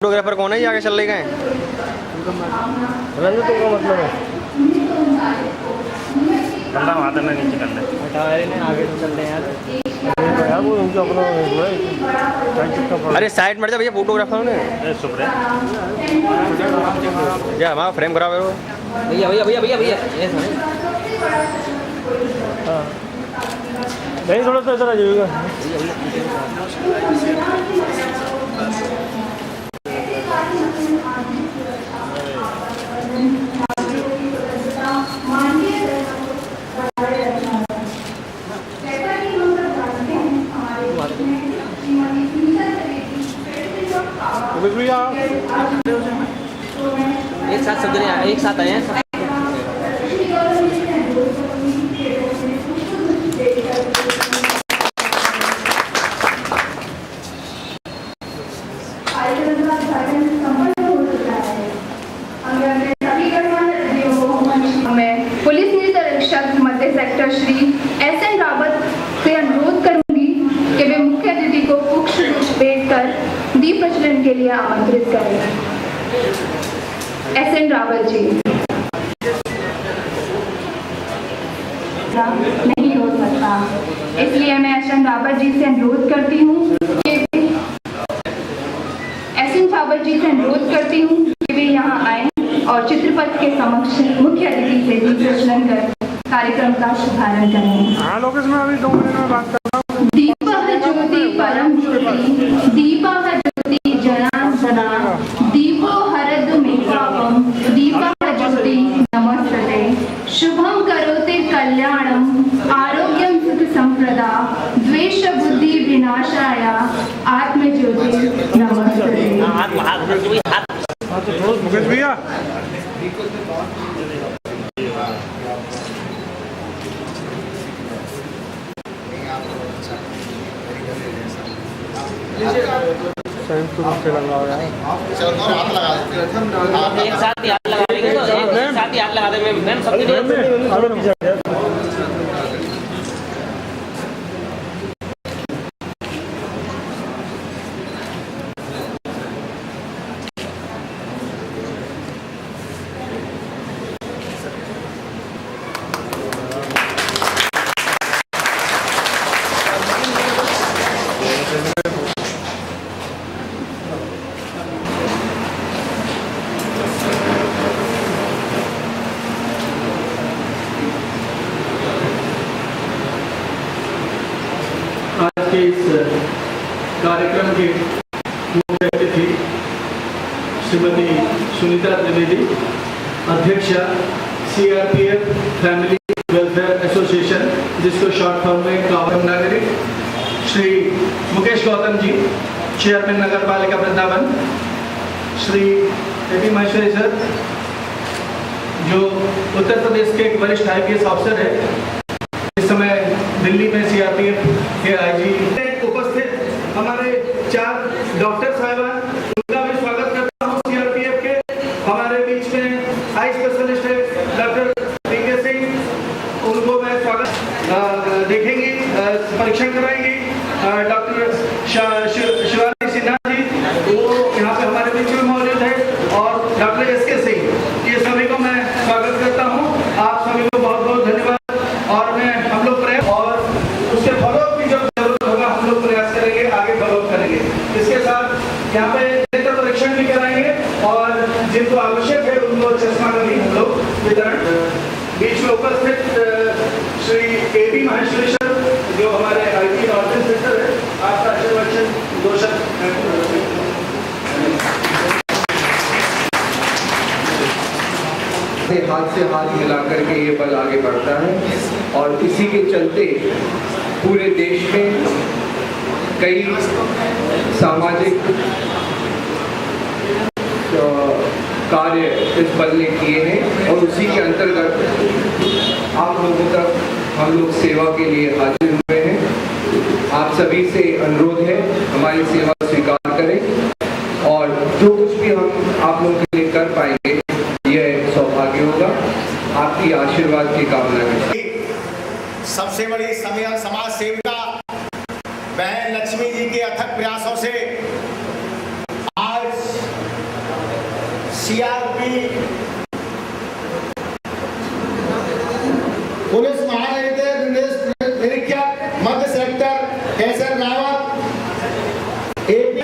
Photographer कौन है ये आगे चल रहे गए रंग तो का मतलब है बंदा वहाँ तक नीचे कर ले हटा रहे आगे तो चल रहे हैं यार वो उनका अपना अरे साइड मर जा भैया फोटोग्राफर ने शुक्र है या हमारा फ्रेम खराब है वो भैया भैया भैया भैया भैया हाँ नहीं थोड़ा सा इधर आ जाइएगा एक साथ सब जने एक साथ आए हैं पुलिस निरीक्षक मध्य सेक्टर श्री एस.एन. रावत से अनुरोध करूंगी कि वे मुख्य अतिथि को पुष्प भेंट कर दीप प्रज्वलन के लिए आमंत्रित करें। एस.एन. रावत जी नहीं हो सकता, इसलिए मैं एस.एन. रावत जी से अनुरोध करती हूँ कि वे यहाँ आए और चित्रपट के समक्ष मुख्य अतिथि से दीप प्रज्वलन कर कार्यक्रम का शुभारंभ करें। हाँ लोग इसमें अभी 2 मिनट में बात करता हूँ। दीपः ज्योति परम ज्योति दीपः ज्योति जनार्दना दीपो हरद मेघावम दीपः ज्योति नमस्ते शुभम करोते कल्याणम आरोग्यम सुख संप्रदा द्वेष बुद्धि विनाशाय आत्मज्योति नमस्ते। मुकेश भैया संयुक्त रूप से लगा हुआ है एक साथ ही हाथ लगा देंगे तो एक साथ ही हाथ लगा देंगे मैम सब आज के इस कार्यक्रम के मुख्य अतिथि श्रीमती सुनीता त्रिवेदी, अध्यक्षा CRPF फैमिली वेलफेयर एसोसिएशन, जिसको शॉर्ट फॉर्म में कावम नागरिक, श्री मुकेश गौतम जी, चेयरमैन नगर पालिका वृंदावन, श्री A.P. माहेश्वरी सर, जो उत्तर प्रदेश के एक वरिष्ठ IPS ऑफिसर है, इस समय दिल्ली में CRPF के IG उपस्थित हमारे 4 डॉक्टर साहिबान, उनका भी स्वागत करता हूँ। CRPF के हमारे बीच में आई स्पेशलिस्ट है डॉक्टर पीके सिंह, उनको मैं स्वागत देखेंगी, परीक्षण कराएंगी। डॉक्टर शिवानी सिन्हा जी, वो यहाँ पे हमारे बीच में मौजूद है, और डॉक्टर SK सिंह, ये सभी को मैं स्वागत करता हूँ। आप सभी को बहुत बहुत धन्यवाद। और हम लोग प्रयास और उसके फॉलोअप की जब जरूरत होगा हम लोग प्रयास करेंगे, आगे फॉलोअप करेंगे। इसके साथ यहाँ पे नेत्र परीक्षण भी कराएंगे और जिनको आवश्यक है उनको चश्मा का भी हम लोग वितरण। बीच में उपस्थित श्री A.P. माहेश्वरी सर, जो हमारे IT ऑर्गेनाइजेटर है, आपका आशीर्वाद दो शब्द। हाथ से हाथ मिलाकर के ये बल आगे बढ़ता है, और इसी के चलते पूरे देश में कई सामाजिक कार्य इस बल ने किए हैं, और उसी के अंतर्गत आप लोगों तक हम लोग सेवा के लिए हाजिर हुए हैं। आप सभी से अनुरोध है हमारी सेवा स्वीकार करें, और जो कुछ भी हम आप लोगों के लिए कर पाएंगे यह सौभाग्य होगा। आपकी आशीर्वाद की कामना करते हैं। सबसे बड़ी समाज सेविका बहन लक्ष्मी जी के अथक प्रयासों से आज सीआरपी पुलिस निरीक्षक मध्य सेक्टर एसएन रावत एपी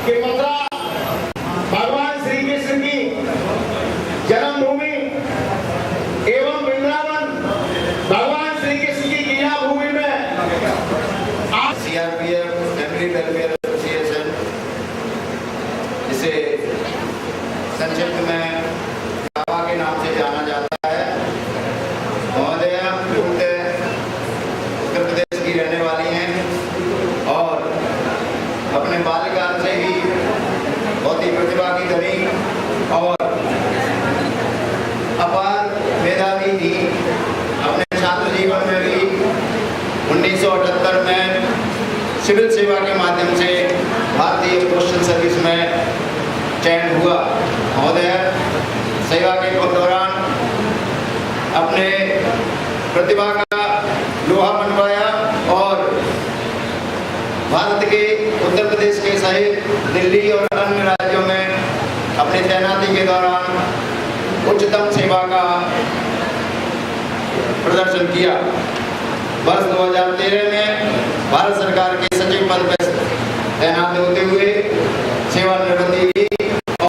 के पत्रा भगवान श्री कृष्ण की जन्मभूमि एवं वृंदावन भगवान श्री कृष्ण की लीला भूमि में सीआरपीएफ फैमिली वेलफेयर एसोसिएशन, जिसे संक्षिप्त में कावा के नाम से जाना जाता है, महोदय उत्तर प्रदेश की रहने वाली हैं और अपने बाल्यकाल से ही बहुत ही प्रतिभा की धनी और अपार मेधावी थी। अपने छात्र जीवन में भी 1978 में सिविल सेवा के माध्यम से भारतीय पोस्टल सर्विस में चयन हुआ। महोदय सेवा के दौरान अपने प्रतिभा का लोहा मनवाया और भारत के उत्तर प्रदेश के सहित दिल्ली और अन्य राज्यों में अपनी तैनाती के दौरान उच्चतम सेवा का प्रदर्शन किया। वर्ष 2013 में भारत सरकार के सचिव पद पर तैनात होते हुए सेवानिवृत्ति हुई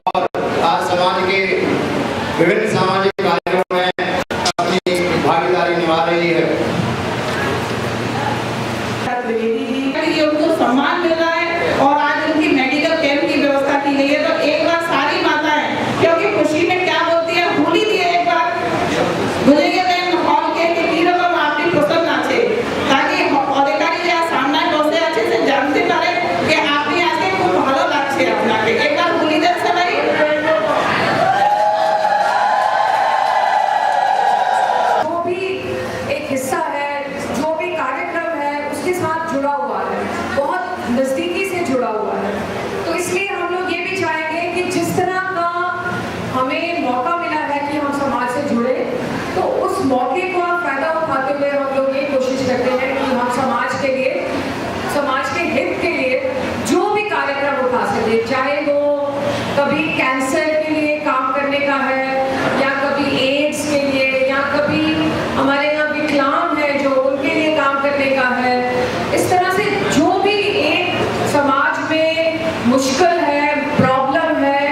और आज समाज के विभिन्न सामाजिक कार्यों में अपनी भागीदारी निभा रही है। उनको सम्मान मिल रहा है और आज उनकी मेडिकल कैंप की व्यवस्था की गई है। तो एक बार सारी माताएं, क्योंकि खुशी में क्या बोलती है, भूल ही दिए एक बार भूलेंगे हॉल के नीरव और आपकी प्रसन्न আছে ताकि अधिकारी যারা সামনে বসে আছে সে জানতে পারে যে আপনি আজকে খুব ভালো লাগছে আপনাকে। একবার বলি দেন সবাই। जो भी एक हिस्सा है, जो भी कार्यक्रम है, उसके साथ जुड़ा हुआ है, बहुत नजदीकी से जुड़ा हुआ है। तो इसलिए हम लोग ये भी चाहेंगे कि जिस तरह का हमें मौका मिला है कि हम समाज से जुड़े, तो उस मौके को आप फायदा उठाते हुए हम लोग ये कोशिश करते हैं कि हम समाज के लिए, समाज के हित के लिए जो भी कार्यक्रम उठा सके, चाहे वो कभी कैंसर के लिए काम करने का है या कभी एड्स के लिए या कभी हमारे यहाँ विकलांग है जो उनके लिए काम करने का है। इस तरह से जो भी एक समाज में मुश्किल है, प्रॉब्लम है,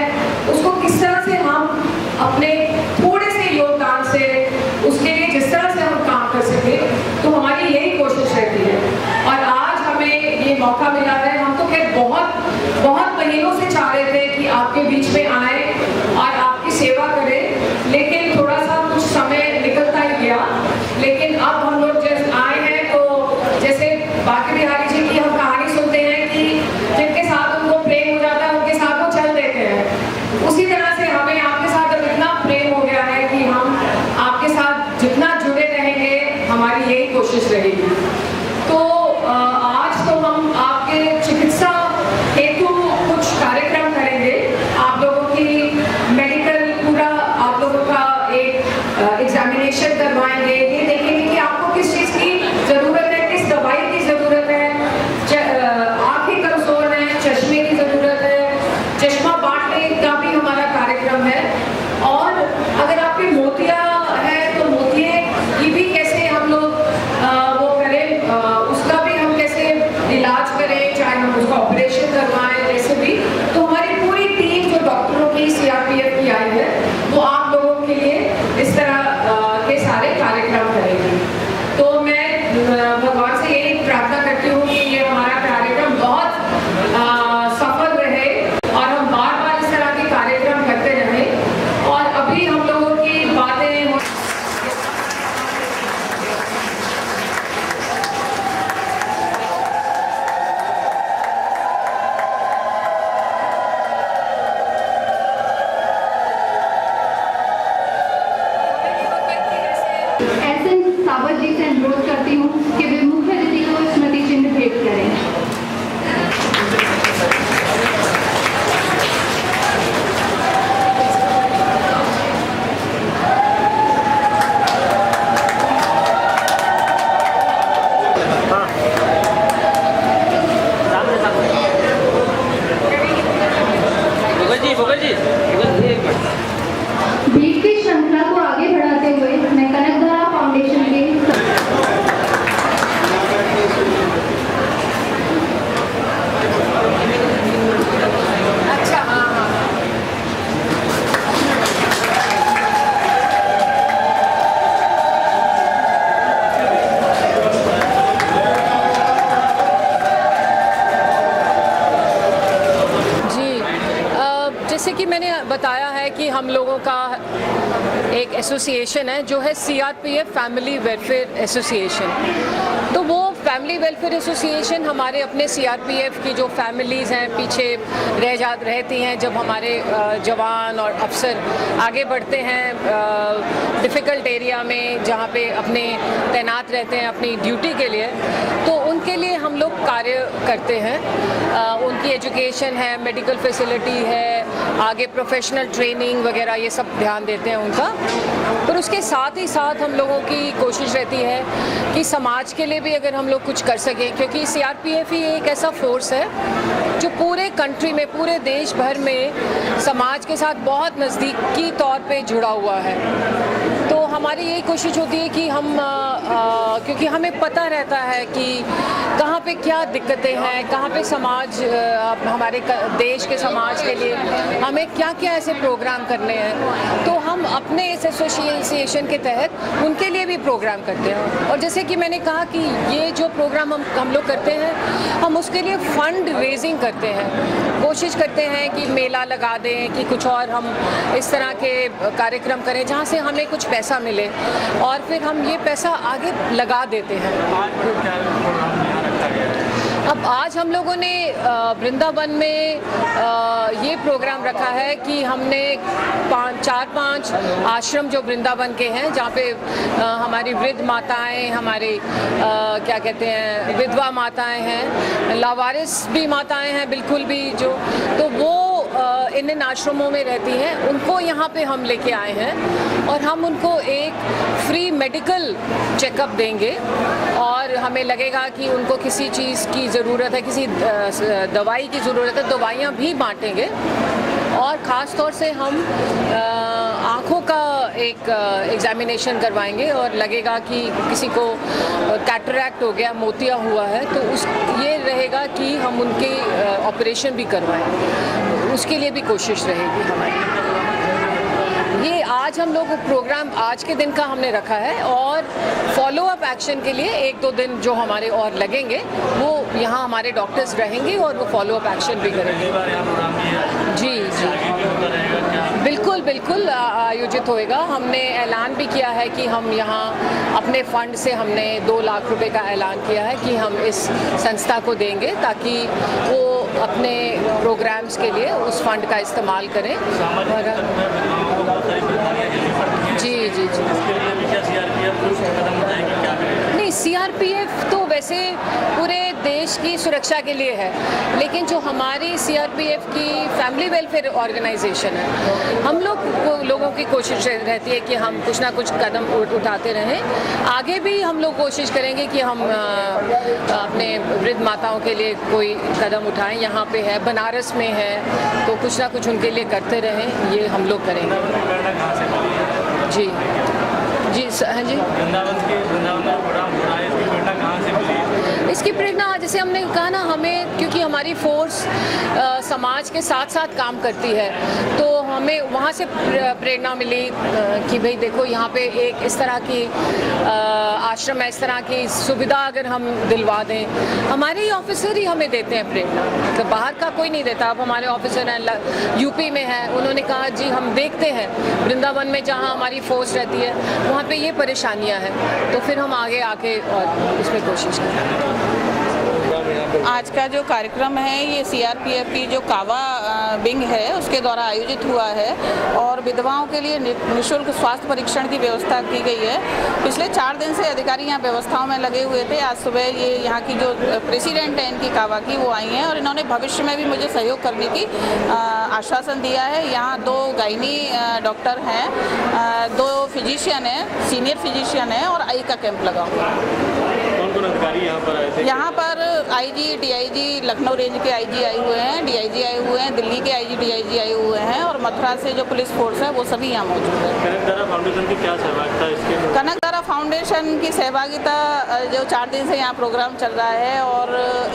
उसको किस तरह से हम अपने थोड़े से योगदान से उसके लिए जिस तरह से हम काम कर सके, तो हमारी यही कोशिश रहती है। और आज हमें ये मौका मिला है। हम तो खैर बहुत महीनों से चाह रहे थे कि आपके बीच में आए और आपकी सेवा करें, लेकिन थोड़ा सा कुछ समय निकलता ही गया। लेकिन अब हम लोग जैसे आए हैं तो जैसे बाकी बिहारी जी की हम कहानी सुनते हैं कि जिनके साथ उनको प्रेम हो जाता है उनके साथ वो चल देते हैं, उसी तरह से हमें आपके साथ अब इतना प्रेम हो गया है कि हम आपके साथ जितना जुड़े रहेंगे हमारी यही कोशिश रहेगी। तो आज तो हम आपके चिकित्सा हेतु कुछ कार्यक्रम करेंगे। आप लोगों की मेडिकल पूरा आप लोगों का एक एग्जामिनेशन करवाएंगे, ये देखेंगे कि आपको किस चीज़ की ज़रूरत है, किस दवाई की ज़रूरत है, आँखें कमज़ोर हैं, चश्मे की ज़रूरत है, चश्मा बांटने का भी हमारा कार्यक्रम है। और अगर आपके मोतिया है तो मोतिये की भी कैसे हम लोग वो करें, उसका भी हम कैसे इलाज करें, चाहे हम उसका ऑपरेशन करवाएं, जैसे भी। तो हमारी पूरी टीम जो डॉक्टरों की सीआरपीएफ की आई है वो आप लोगों के लिए इस तरह के सारे कार्यक्रम करेगी। तो मैं भगवान से यही प्रार्थना करती हूँ कि ये हमारा कार्यक्रम बहुत सफल रहे और हम बार बार इस तरह के कार्यक्रम करते रहें। और अभी हम लोगों की बातें एसएन सावत जी से अनुरोध करती हूँ कि वे मुख्य अतिथि को स्मृति चिन्ह भेंट करें। भूगल जी जैसे कि मैंने बताया है कि हम लोगों का एक एसोसिएशन है जो है CRPF फैमिली वेलफेयर एसोसिएशन। तो वो फैमिली वेलफेयर एसोसिएशन हमारे अपने CRPF की जो फैमिलीज़ हैं पीछे रहती हैं जब हमारे जवान और अफसर आगे बढ़ते हैं डिफ़िकल्ट एरिया में जहाँ पे अपने तैनात रहते हैं अपनी ड्यूटी के लिए, तो उनके लिए हम लोग कार्य करते हैं। उनकी एजुकेशन है, मेडिकल फैसिलिटी है, आगे प्रोफेशनल ट्रेनिंग वगैरह ये सब ध्यान देते हैं उनका। पर उसके साथ ही साथ हम लोगों की कोशिश रहती है कि समाज के लिए भी अगर हम लोग कुछ कर सकें, क्योंकि CRPF ही एक ऐसा फोर्स है जो पूरे कंट्री में, पूरे देश भर में समाज के साथ बहुत नज़दीकी तौर पे जुड़ा हुआ है। तो हमारी यही कोशिश होती है कि हम क्योंकि हमें पता रहता है कि कहाँ पे क्या दिक्कतें हैं, कहाँ पे समाज हमारे देश के समाज के लिए हमें क्या क्या ऐसे प्रोग्राम करने हैं, तो हम अपने इस एसोसिएशन के तहत उनके लिए भी प्रोग्राम करते हैं। और जैसे कि मैंने कहा कि ये जो प्रोग्राम हम लोग करते हैं, हम उसके लिए फंड रेजिंग करते हैं, कोशिश करते हैं कि मेला लगा दें, कि कुछ और हम इस तरह के कार्यक्रम करें जहाँ से हमें कुछ पैसा मिले और फिर हम ये पैसा आगे लगा देते हैं। अब आज हम लोगों ने वृंदावन में ये प्रोग्राम रखा है कि हमने 4-5 आश्रम जो वृंदावन के हैं जहाँ पे हमारी वृद्ध माताएं, हमारे क्या कहते हैं विधवा माताएं हैं, लावारिस भी माताएं हैं बिल्कुल भी जो, तो वो इन आश्रमों में रहती हैं, उनको यहाँ पे हम लेके आए हैं और हम उनको एक फ्री मेडिकल चेकअप देंगे और हमें लगेगा कि उनको किसी चीज़ की ज़रूरत है, किसी दवाई की ज़रूरत है, दवाइयाँ भी बांटेंगे। और ख़ास तौर से हम आँखों का एक एग्जामिनेशन करवाएंगे और लगेगा कि किसी को कैटरैक्ट हो गया, मोतिया हुआ है, तो उस ये रहेगा कि हम उनके ऑपरेशन भी करवाएं, उसके लिए भी कोशिश रहेगी हमारी। ये आज हम लोग प्रोग्राम आज के दिन का हमने रखा है और फॉलो अप एक्शन के लिए 1-2 दिन जो हमारे और लगेंगे वो यहाँ हमारे डॉक्टर्स रहेंगे और वो फॉलो अप एक्शन भी करेंगे। जी बिल्कुल बिल्कुल आयोजित होएगा। हमने ऐलान भी किया है कि हम यहाँ अपने फंड से हमने 2 लाख रुपए का ऐलान किया है कि हम इस संस्था को देंगे ताकि वो अपने प्रोग्राम्स के लिए उस फंड का इस्तेमाल करें। जी जी जी नहीं, CRPF तो वैसे पूरे देश की सुरक्षा के लिए है, लेकिन जो हमारी CRPF की फैमिली वेलफेयर ऑर्गेनाइजेशन है, हम लोगों की कोशिश रहती है कि हम कुछ ना कुछ कदम उठाते रहें। आगे भी हम लोग कोशिश करेंगे कि हम अपने वृद्ध माताओं के लिए कोई कदम उठाएं। यहाँ पे है, बनारस में है, तो कुछ ना कुछ उनके लिए करते रहें, ये हम लोग करेंगे। जी जी हाँ जी, इसकी प्रेरणा जैसे हमने कहा ना, हमें क्योंकि हमारी फोर्स समाज के साथ साथ काम करती है, तो हमें वहाँ से प्रेरणा मिली कि भाई देखो यहाँ पे एक इस तरह की आश्रम है, इस तरह की सुविधा अगर हम दिलवा दें, हमारे ही ऑफिसर ही हमें देते हैं प्रेरणा, मतलब बाहर का कोई नहीं देता। अब हमारे ऑफिसर हैं यूपी में है, उन्होंने कहा जी हम देखते हैं वृंदावन में जहाँ हमारी फोर्स रहती है वहाँ पे ये परेशानियाँ हैं, तो फिर हम आगे आके और इसमें कोशिश करें। आज का जो कार्यक्रम है ये CRPF की जो कावा विंग है उसके द्वारा आयोजित हुआ है और विधवाओं के लिए निःशुल्क स्वास्थ्य परीक्षण की व्यवस्था की गई है। पिछले 4 दिन से अधिकारी यहाँ व्यवस्थाओं में लगे हुए थे। आज सुबह ये यहाँ की जो प्रेसिडेंट है इनकी कावा की, वो आई हैं और इन्होंने भविष्य में भी मुझे सहयोग करने की आश्वासन दिया है। यहाँ 2 गायनी डॉक्टर हैं, 2 फिजिशियन हैं, सीनियर फिजिशियन हैं और आई का कैंप लगा हुआ है। कौन अधिकारी यहाँ पर आए थे? यहाँ पर IG, DIG, लखनऊ रेंज के IG आए हुए हैं, DIG आए हुए हैं, दिल्ली के IG, DIG आए हुए हैं और मथुरा से जो पुलिस फोर्स है वो सभी यहाँ मौजूद है। कनकधारा फाउंडेशन की क्या सहभागिता इसके? कनकधारा फाउंडेशन की सहभागिता जो 4 दिन से यहाँ प्रोग्राम चल रहा है और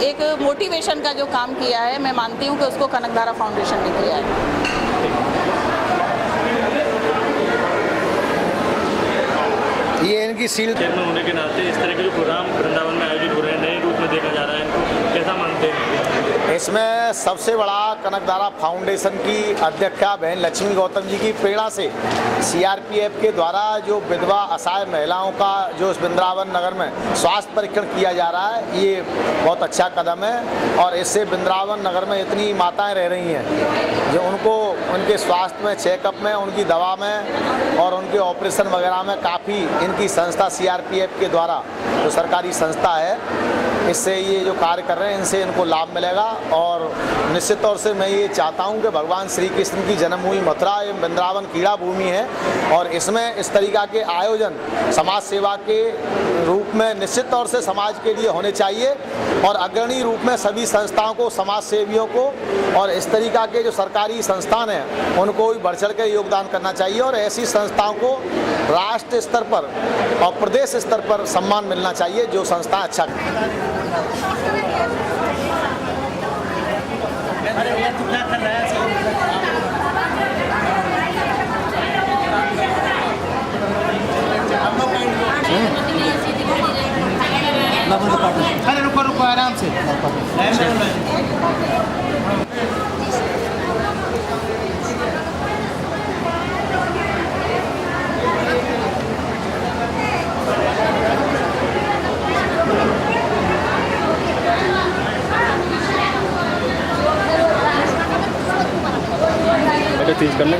एक मोटिवेशन का जो काम किया है, मैं मानती हूँ कि उसको कनकधारा फाउंडेशन ने किया है। ये इनकी सील चेयरमैन होने के नाते इस तरह के जो प्रोग्राम वृंदावन में आयोजित हो रहे हैं, नए रूप में देखा जा रहा है, इनको कैसा मानते हैं? इसमें सबसे बड़ा कनकधारा फाउंडेशन की अध्यक्षा बहन लक्ष्मी गौतम जी की प्रेरणा से सीआरपीएफ के द्वारा जो विधवा असहाय महिलाओं का जो वृंदावन नगर में स्वास्थ्य परीक्षण किया जा रहा है, ये बहुत अच्छा कदम है। और इससे वृंदावन नगर में इतनी माताएं रह रही हैं जो उनको उनके स्वास्थ्य में, चेकअप में, उनकी दवा में और उनके ऑपरेशन वगैरह में काफ़ी इनकी संस्था सीआरपीएफ के द्वारा जो सरकारी संस्था है, इससे ये जो कार्य कर रहे हैं इनसे इनको लाभ मिलेगा। और निश्चित तौर से मैं ये चाहता हूँ कि भगवान श्री कृष्ण की जन्मभूमि मथुरा एवं वृंदावन क्रीड़ा भूमि है और इसमें इस तरीक़ा के आयोजन समाज सेवा के रूप में निश्चित तौर से समाज के लिए होने चाहिए और अग्रणी रूप में सभी संस्थाओं को, समाज सेवियों को और इस तरीक़ा के जो सरकारी संस्थान हैं उनको भी बढ़ चढ़ कर योगदान करना चाहिए और ऐसी संस्थाओं को राष्ट्र स्तर पर और प्रदेश स्तर पर सम्मान मिलना चाहिए जो संस्था अच्छा अरे रुको रुको आराम से चीज़ करने